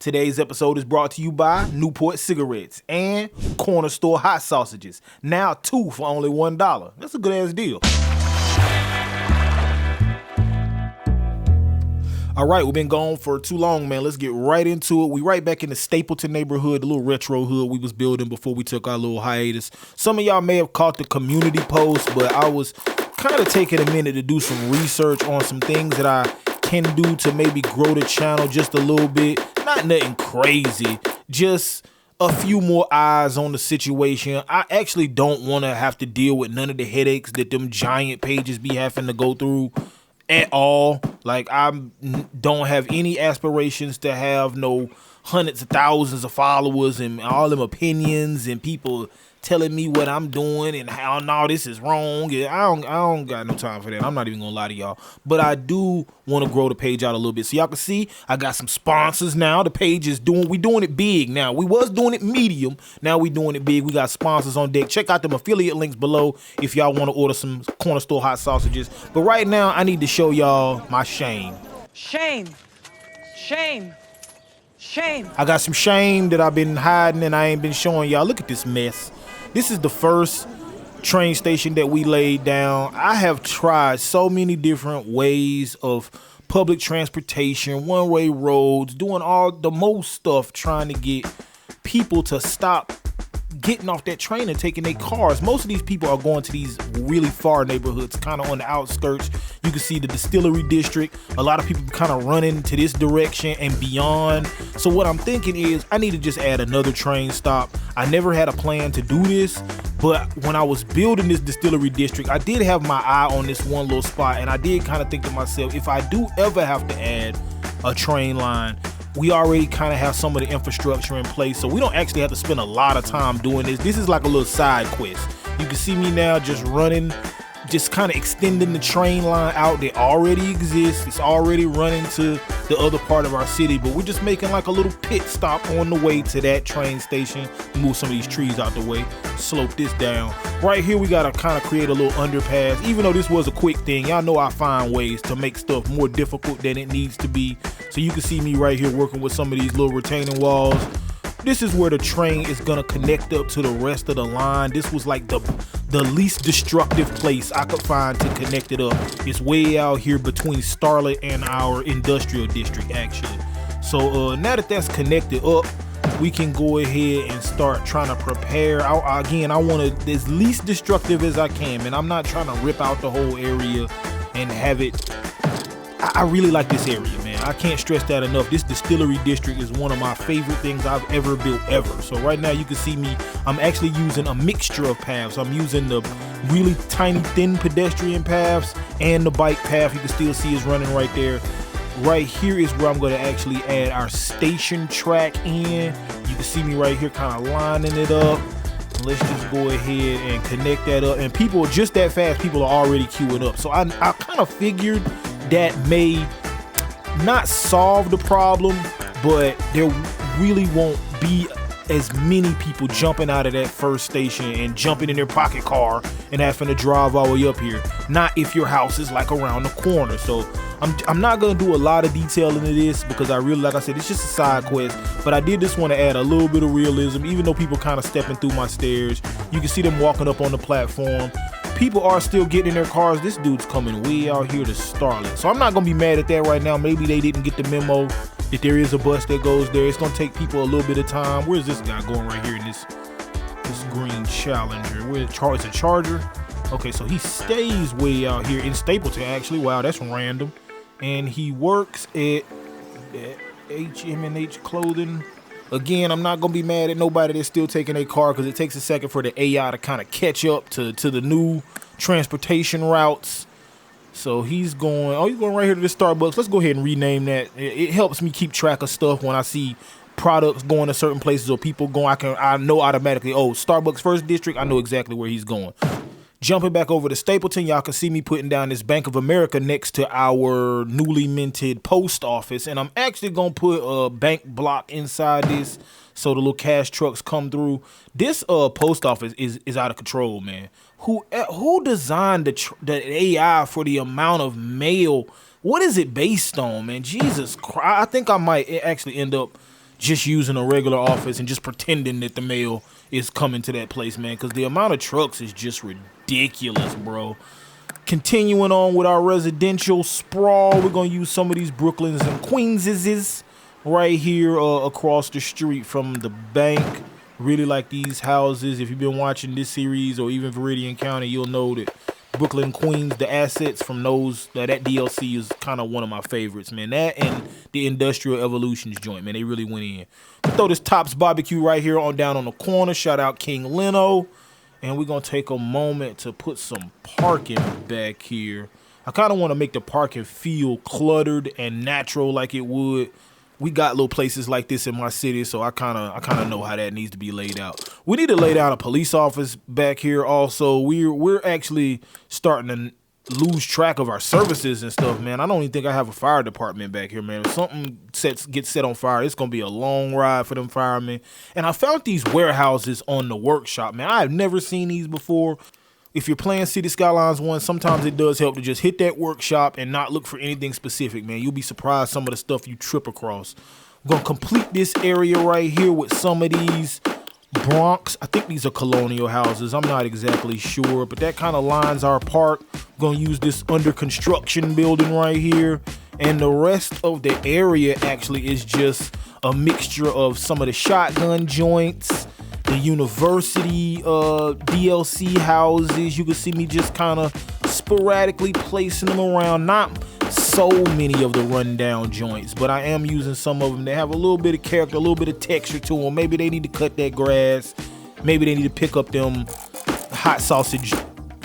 Today's episode is brought to you by Newport cigarettes and corner store hot sausages. Now 2 for only $1. That's a good ass deal. All right, we've been gone for too long, man. Let's get right into it. We right back in the Stapleton neighborhood, the little retro hood we was building before we took our little hiatus. Some of y'all may have caught the community post, but I was kind of taking a minute to do some research on some things that I can do to maybe grow the channel just a little bit. Not nothing crazy, just a few more eyes on the situation. I actually don't want to have to deal with none of the headaches that them giant pages be having to go through at all. Like, I don't have any aspirations to have no hundreds of thousands of followers and all them opinions and people telling me what I'm doing and how no, this is wrong. I don't got no time for that. I'm not even gonna lie to y'all. But I do want to grow the page out a little bit. So y'all can see I got some sponsors now. The page is we doing it big now. We was doing it medium. Now we doing it big. We got sponsors on deck. Check out them affiliate links below if y'all want to order some corner store hot sausages. But right now I need to show y'all my shame. Shame. Shame. Shame. I got some shame that I've been hiding and I ain't been showing y'all. Look at this mess. This is the first train station that we laid down. I have tried so many different ways of public transportation, one-way roads, doing all the most stuff, trying to get people to stop getting off that train and taking their cars. Most of these people are going to these really far neighborhoods, kind of on the outskirts. You can see the distillery district. A lot of people kind of running to this direction and beyond. So what I'm thinking is I need to just add another train stop. I never had a plan to do this, but when I was building this distillery district, I did have my eye on this one little spot, and I did kind of think to myself, if I do ever have to add a train line, we already kind of have some of the infrastructure in place, so we don't actually have to spend a lot of time doing this. This is like a little side quest. You can see me now just running, just kind of extending the train line out that already exists. It's already running to the other part of our city, but we're just making like a little pit stop on the way to that train station. Move some of these trees out the way, slope this down. Right here we gotta kind of create a little underpass. Even though this was a quick thing, y'all know I find ways to make stuff more difficult than it needs to be. So you can see me right here working with some of these little retaining walls. This is where the train is gonna connect up to the rest of the line. This was like the least destructive place I could find to connect it up. It's way out here between Starlet and our industrial district, actually. So now that that's connected up, we can go ahead and start trying to prepare. I want it as least destructive as I can, man. I'm not trying to rip out the whole area and have it. I really like this area, man. I can't stress that enough. This distillery district is one of my favorite things I've ever built, ever. So right now you can see me, I'm actually using a mixture of paths. I'm using the really tiny, thin pedestrian paths and the bike path. You can still see is running right there. Right here is where I'm going to actually add our station track in. You can see me right here kind of lining it up. Let's just go ahead and connect that up. And people, just that fast, people are already queuing up. So I kind of figured that may not solve the problem, but there really won't be as many people jumping out of that first station and jumping in their pocket car and having to drive all the way up here. Not if your house is like around the corner. So I'm not gonna do a lot of detail into this because I really, like I said, it's just a side quest, but I did just want to add a little bit of realism. Even though people kind of stepping through my stairs, you can see them walking up on the platform. People are still getting in their cars. This dude's coming way out here to Starlet. So I'm not gonna be mad at that right now. Maybe they didn't get the memo that there is a bus that goes there. It's gonna take people a little bit of time. Where's this guy going right here in this green Challenger? It's a Charger? Okay, so he stays way out here in Stapleton, actually. Wow, that's random. And he works at HM&H Clothing. Again, I'm not gonna be mad at nobody that's still taking a car because it takes a second for the AI to kind of catch up to the new transportation routes. So he's going right here to the Starbucks. Let's go ahead and rename that. It helps me keep track of stuff when I see products going to certain places or people going. I know automatically, oh, Starbucks first district, I know exactly where he's going. Jumping back over to Stapleton, y'all can see me putting down this Bank of America next to our newly minted post office. And I'm actually going to put a bank block inside this so the little cash trucks come through. This post office is out of control, man. Who designed the AI for the amount of mail? What is it based on, man? Jesus Christ. I think I might actually end up just using a regular office and just pretending that the mail is coming to that place, man, because the amount of trucks is just ridiculous, bro. Continuing on with our residential sprawl, we're going to use some of these Brooklyns and Queenses right here across the street from the bank. Really like these houses. If you've been watching this series or even Viridian County, you'll know that Brooklyn, Queens, the assets from those, that DLC is kind of one of my favorites, man. That and the Industrial Evolutions joint, man, they really went in. Throw this Tops Barbecue right here on down on the corner. Shout out King Leno. And we're going to take a moment to put some parking back here. I kind of want to make the parking feel cluttered and natural like it would. We got little places like this in my city, so I kind of know how that needs to be laid out. We need to lay down a police office back here also. We're actually starting to lose track of our services and stuff, man. I don't even think I have a fire department back here, man. If something gets set on fire, it's going to be a long ride for them firemen. And I found these warehouses on the workshop, man. I have never seen these before. If you're playing City Skylines 1, sometimes it does help to just hit that workshop and not look for anything specific, man. You'll be surprised some of the stuff you trip across. I'm going to complete this area right here with some of these Bronx. I think these are colonial houses. I'm not exactly sure, but that kind of lines our park. Gonna use this under construction building right here, and the rest of the area actually is just a mixture of some of the shotgun joints, the university DLC houses. You can see me just kind of sporadically placing them around. Not so many of the rundown joints, but I am using some of them that have a little bit of character, a little bit of texture to them. Maybe they need to cut that grass. Maybe they need to pick up them hot sausage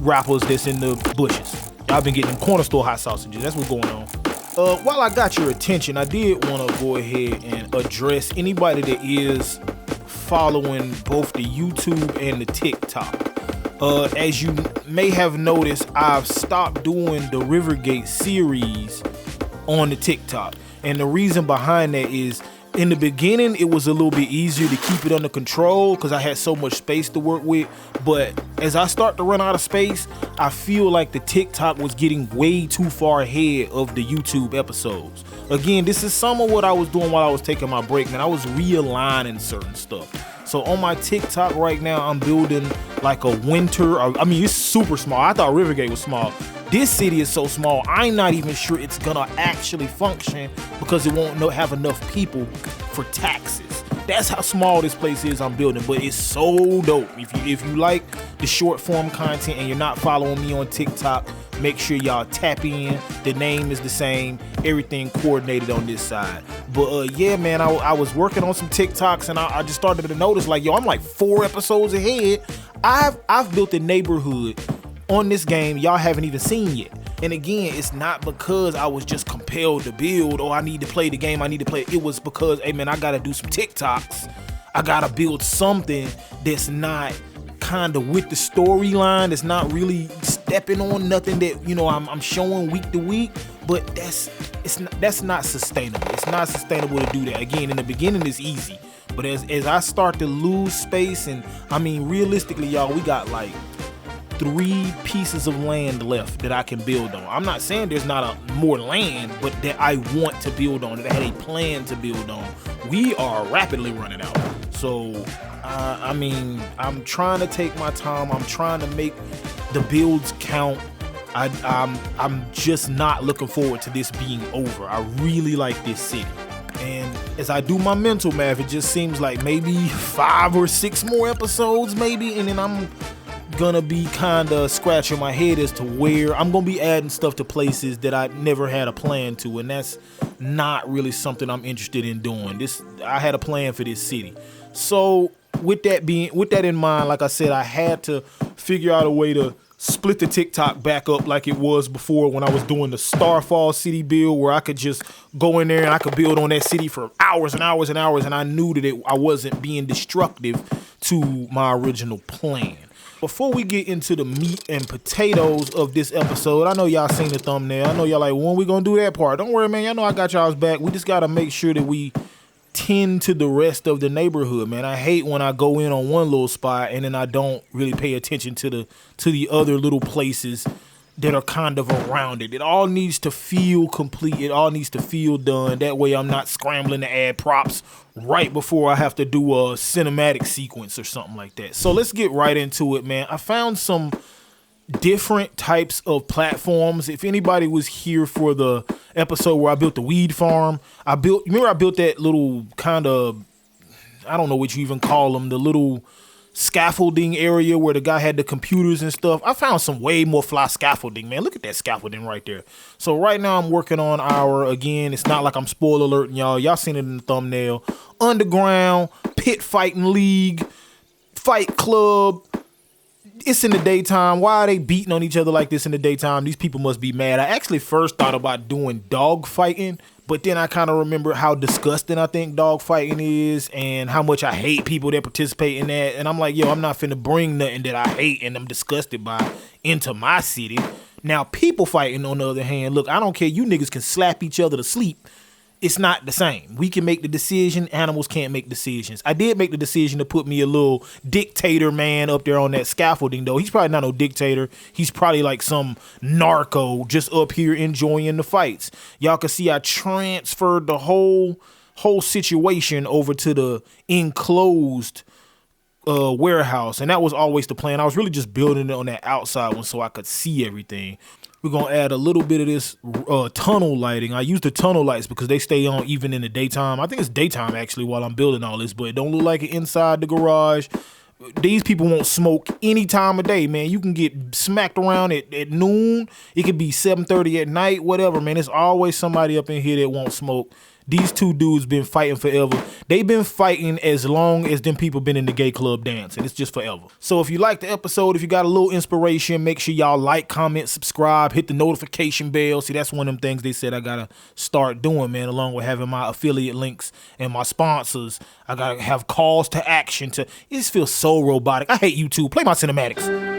wrappers that's in the bushes. Y'all been getting corner store hot sausages. That's what's going on. While I got your attention, I did want to go ahead and address anybody that is following both the YouTube and the TikTok. As you may have noticed, I've stopped doing the Rivergate series on the TikTok. And the reason behind that is, in the beginning, it was a little bit easier to keep it under control because I had so much space to work with. But as I start to run out of space, I feel like the TikTok was getting way too far ahead of the YouTube episodes. Again, this is some of what I was doing while I was taking my break, man. I was realigning certain stuff. So on my TikTok right now, I'm building like a winter. I mean, it's super small. I thought Rivergate was small. This city is so small, I'm not even sure it's gonna actually function because it won't have enough people for taxes. That's how small this place is I'm building, but it's so dope. If you like the short form content and you're not following me on TikTok, make sure y'all tap in. The name is the same, everything coordinated on this side. But yeah, man, I was working on some TikToks and I just started to notice, like, yo, I'm like 4 episodes ahead. I've built a neighborhood on this game y'all haven't even seen yet. And again, it's not because I was just compelled to build or I need to play the game, I need to play it. It was because, hey man, I gotta do some TikToks. I gotta build something that's not kind of with the storyline, that's not really stepping on nothing that, you know, I'm showing week to week. But that's not sustainable. It's not sustainable to do that. Again, in the beginning it's easy, but as I start to lose space, and I mean realistically, y'all, we got like 3 pieces of land left that I can build on. I'm not saying there's not more land, but that I want to build on, that I had a plan to build on. We are rapidly running out. So, I mean, I'm trying to take my time. I'm trying to make the builds count. I'm just not looking forward to this being over. I really like this city. And as I do my mental math, it just seems like maybe 5 or 6 more episodes maybe, and then I'm gonna be kind of scratching my head as to where I'm gonna be adding stuff to places that I never had a plan to, and that's not really something I'm interested in doing. I had a plan for this city. So with that in mind, like I said, I had to figure out a way to split the TikTok back up like it was before when I was doing the Starfall city build, where I could just go in there and I could build on that city for hours and hours and hours, and I knew that I wasn't being destructive to my original plan. Before we get into the meat and potatoes of this episode, I know y'all seen the thumbnail. I know y'all like, when we gonna do that part? Don't worry, man. Y'all know I got y'all's back. We just gotta make sure that we tend to the rest of the neighborhood, man. I hate when I go in on one little spot and then I don't really pay attention to the other little places that are kind of around it. It all needs to feel complete. It all needs to feel done. That way I'm not scrambling to add props right before I have to do a cinematic sequence or something like that. So let's get right into it, man. I found some different types of platforms. If anybody was here for the episode where I built the weed farm, I built that little kind of, I don't know what you even call them, the little scaffolding area where the guy had the computers and stuff. I found some way more fly scaffolding, man. Look at that scaffolding right there. So right now I'm working on again, it's not like I'm spoiler alerting y'all seen it in the thumbnail, underground pit fighting league, fight club. It's in the daytime. Why are they beating on each other like this in the daytime? These people must be mad. I actually first thought about doing dog fighting, but then I kind of remember how disgusting I think dog fighting is and how much I hate people that participate in that. And I'm like, yo, I'm not finna bring nothing that I hate and I'm disgusted by into my city. Now, people fighting, on the other hand, look, I don't care. You niggas can slap each other to sleep. It's not the same. We can make the decision. Animals can't make decisions. I did make the decision to put me a little dictator man up there on that scaffolding, though. He's probably not no dictator. He's probably like some narco just up here enjoying the fights. Y'all can see I transferred the whole situation over to the enclosed warehouse, and that was always the plan. I was really just building it on that outside one so I could see everything. We're going to add a little bit of this tunnel lighting. I use the tunnel lights because they stay on even in the daytime. I think it's daytime, actually, while I'm building all this, but it don't look like it inside the garage. These people won't smoke any time of day, man. You can get smacked around at noon. It could be 7:30 at night, whatever, man. There's always somebody up in here that won't smoke. These two dudes been fighting forever. They've been fighting as long as them people been in the gay club dancing. It's just forever. So if you like the episode, if you got a little inspiration, make sure y'all like, comment, subscribe, hit the notification bell. See, that's one of them things they said I gotta start doing, man, along with having my affiliate links and my sponsors. I gotta have calls to action. It just feels so robotic. I hate YouTube. Play my cinematics.